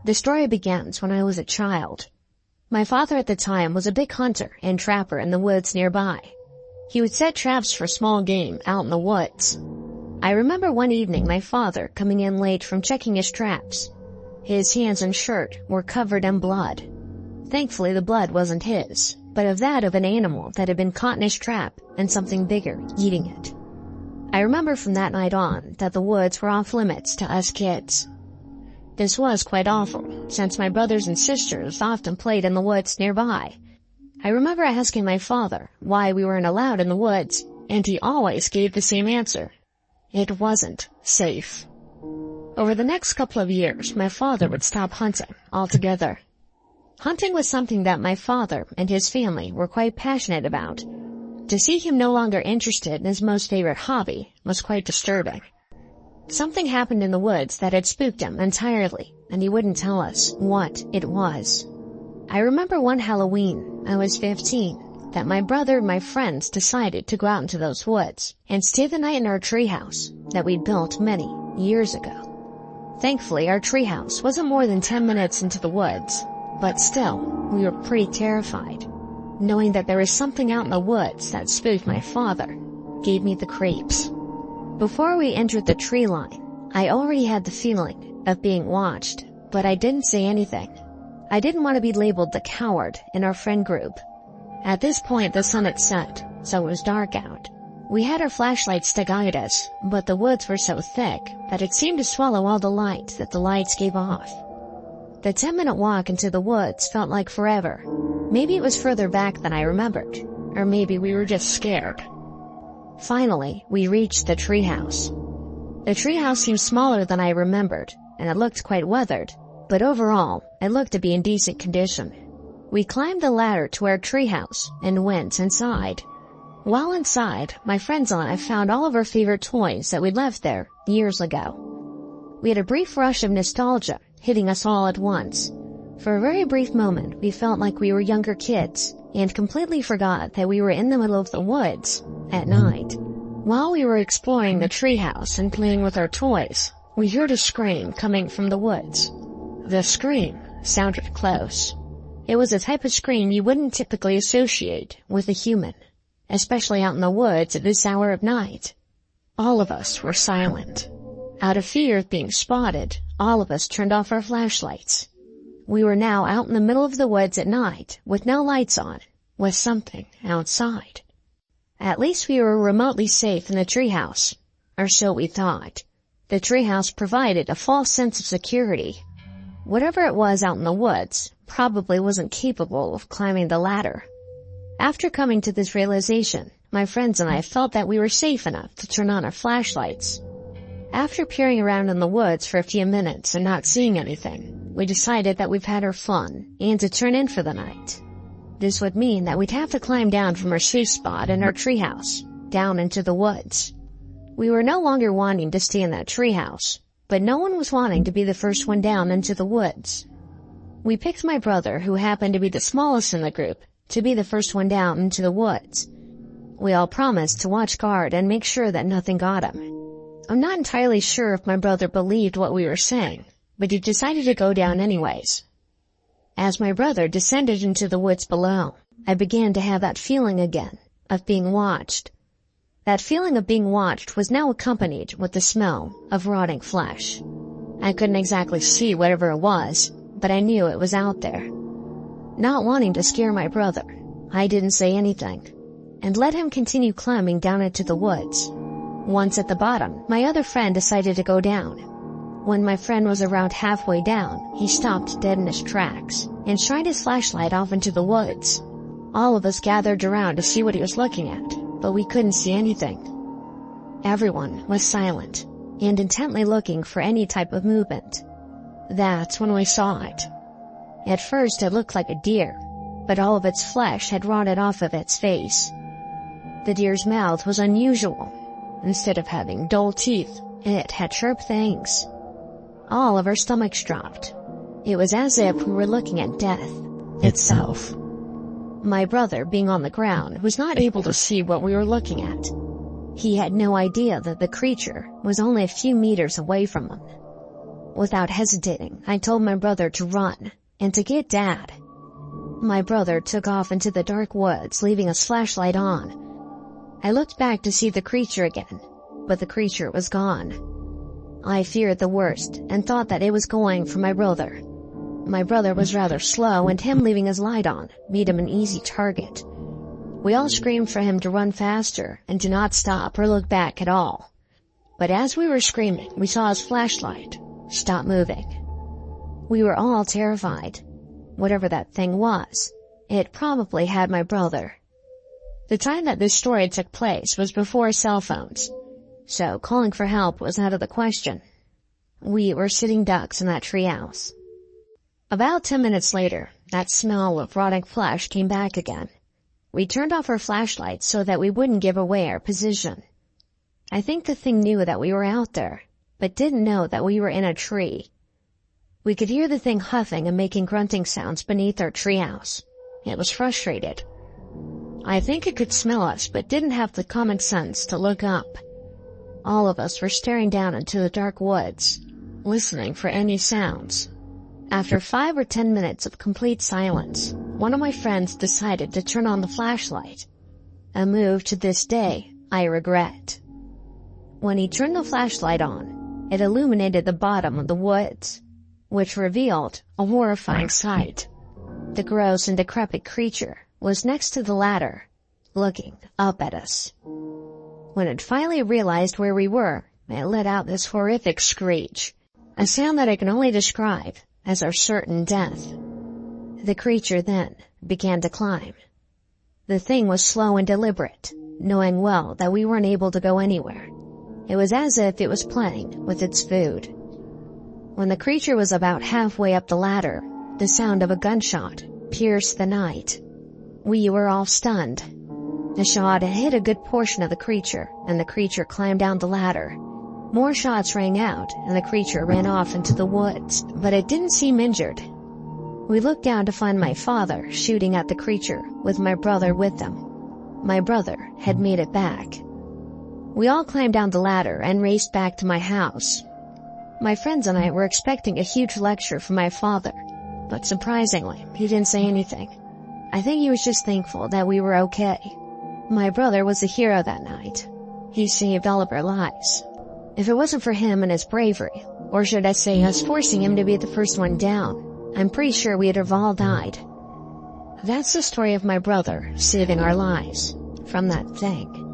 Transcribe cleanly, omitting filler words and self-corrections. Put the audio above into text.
The story begins when I was a child. My father at the time was a big hunter and trapper in the woods nearby. He would set traps for small game out in the woods. I remember one evening my father coming in late from checking his traps. His hands and shirt were covered in blood. Thankfully the blood wasn't his, but of that of an animal that had been caught in his trap and something bigger eating it. I remember from that night on that the woods were off limits to us kids. This was quite awful, since my brothers and sisters often played in the woods nearby. I remember asking my father why we weren't allowed in the woods, and he always gave the same answer. It wasn't safe. Over the next couple of years, my father would stop hunting altogether. Hunting was something that my father and his family were quite passionate about. To see him no longer interested in his most favorite hobby was quite disturbing. Something happened in the woods that had spooked him entirely, and he wouldn't tell us what it was. I remember one Halloween, I was 15, that my brother and my friends decided to go out into those woods and stay the night in our treehouse that we'd built many years ago. Thankfully, our treehouse wasn't more than 10 minutes into the woods, but still, we were pretty terrified. Knowing that there was something out in the woods that spooked my father gave me the creeps. Before we entered the tree line, I already had the feeling of being watched, but I didn't say anything. I didn't want to be labeled the coward in our friend group. At this point, the sun had set, so it was dark out. We had our flashlights to guide us, but the woods were so thick that it seemed to swallow all the light that the lights gave off. The 10-minute walk into the woods felt like forever. Maybe it was further back than I remembered, or maybe we were just scared. Finally, we reached the treehouse. The treehouse seemed smaller than I remembered, and it looked quite weathered, but overall, it looked to be in decent condition. We climbed the ladder to our treehouse and went inside. While inside, my friends and I found all of our favorite toys that we'd left there years ago. We had a brief rush of nostalgia hitting us all at once. For a very brief moment, we felt like we were younger kids and completely forgot that we were in the middle of the woods at night. While we were exploring the treehouse and playing with our toys, we heard a scream coming from the woods. The scream sounded close. It was a type of scream you wouldn't typically associate with a human, especially out in the woods at this hour of night. All of us were silent. Out of fear of being spotted, all of us turned off our flashlights. We were now out in the middle of the woods at night, with no lights on, with something outside. At least we were remotely safe in the treehouse, or so we thought. The treehouse provided a false sense of security. Whatever it was out in the woods probably wasn't capable of climbing the ladder. After coming to this realization, my friends and I felt that we were safe enough to turn on our flashlights. After peering around in the woods for a few minutes and not seeing anything, we decided that we've had our fun and to turn in for the night. This would mean that we'd have to climb down from our safe spot in our treehouse, down into the woods. We were no longer wanting to stay in that treehouse, but no one was wanting to be the first one down into the woods. We picked my brother, who happened to be the smallest in the group, to be the first one down into the woods. We all promised to watch guard and make sure that nothing got him. I'm not entirely sure if my brother believed what we were saying, but he decided to go down anyways. As my brother descended into the woods below, I began to have that feeling again, of being watched. That feeling of being watched was now accompanied with the smell of rotting flesh. I couldn't exactly see whatever it was, but I knew it was out there. Not wanting to scare my brother, I didn't say anything, and let him continue climbing down into the woods. Once at the bottom, my other friend decided to go down. When my friend was around halfway down, he stopped dead in his tracks and shined his flashlight off into the woods. All of us gathered around to see what he was looking at, but we couldn't see anything. Everyone was silent and intently looking for any type of movement. That's when we saw it. At first it looked like a deer, but all of its flesh had rotted off of its face. The deer's mouth was unusual. Instead of having dull teeth, it had sharp fangs. All of our stomachs dropped. It was as if we were looking at death itself. My brother, being on the ground, was not able to see what we were looking at. He had no idea that the creature was only a few meters away from him. Without hesitating, I told my brother to run and to get Dad. My brother took off into the dark woods, leaving his flashlight on. I looked back to see the creature again, but the creature was gone. I feared the worst and thought that it was going for my brother. My brother was rather slow, and him leaving his light on made him an easy target. We all screamed for him to run faster and to not stop or look back at all. But as we were screaming, we saw his flashlight stop moving. We were all terrified. Whatever that thing was, it probably had my brother. The time that this story took place was before cell phones, so calling for help was out of the question. We were sitting ducks in that treehouse. About 10 minutes later, that smell of rotting flesh came back again. We turned off our flashlights so that we wouldn't give away our position. I think the thing knew that we were out there, but didn't know that we were in a tree. We could hear the thing huffing and making grunting sounds beneath our treehouse. It was frustrated. I think it could smell us, but didn't have the common sense to look up. All of us were staring down into the dark woods, listening for any sounds. After 5 or 10 minutes of complete silence, one of my friends decided to turn on the flashlight, a move to this day I regret. When he turned the flashlight on, it illuminated the bottom of the woods, which revealed a horrifying sight. The gross and decrepit creature was next to the ladder, looking up at us. When it finally realized where we were, it let out this horrific screech, a sound that I can only describe as our certain death. The creature then began to climb. The thing was slow and deliberate, knowing well that we weren't able to go anywhere. It was as if it was playing with its food. When the creature was about halfway up the ladder, the sound of a gunshot pierced the night. We were all stunned. The shot had hit a good portion of the creature, and the creature climbed down the ladder. More shots rang out, and the creature ran off into the woods, but it didn't seem injured. We looked down to find my father shooting at the creature, with my brother with them. My brother had made it back. We all climbed down the ladder and raced back to my house. My friends and I were expecting a huge lecture from my father, but surprisingly, he didn't say anything. I think he was just thankful that we were okay. My brother was a hero that night. He saved all of our lives. If it wasn't for him and his bravery, or should I say us forcing him to be the first one down, I'm pretty sure we'd have all died. That's the story of my brother saving our lives from that thing.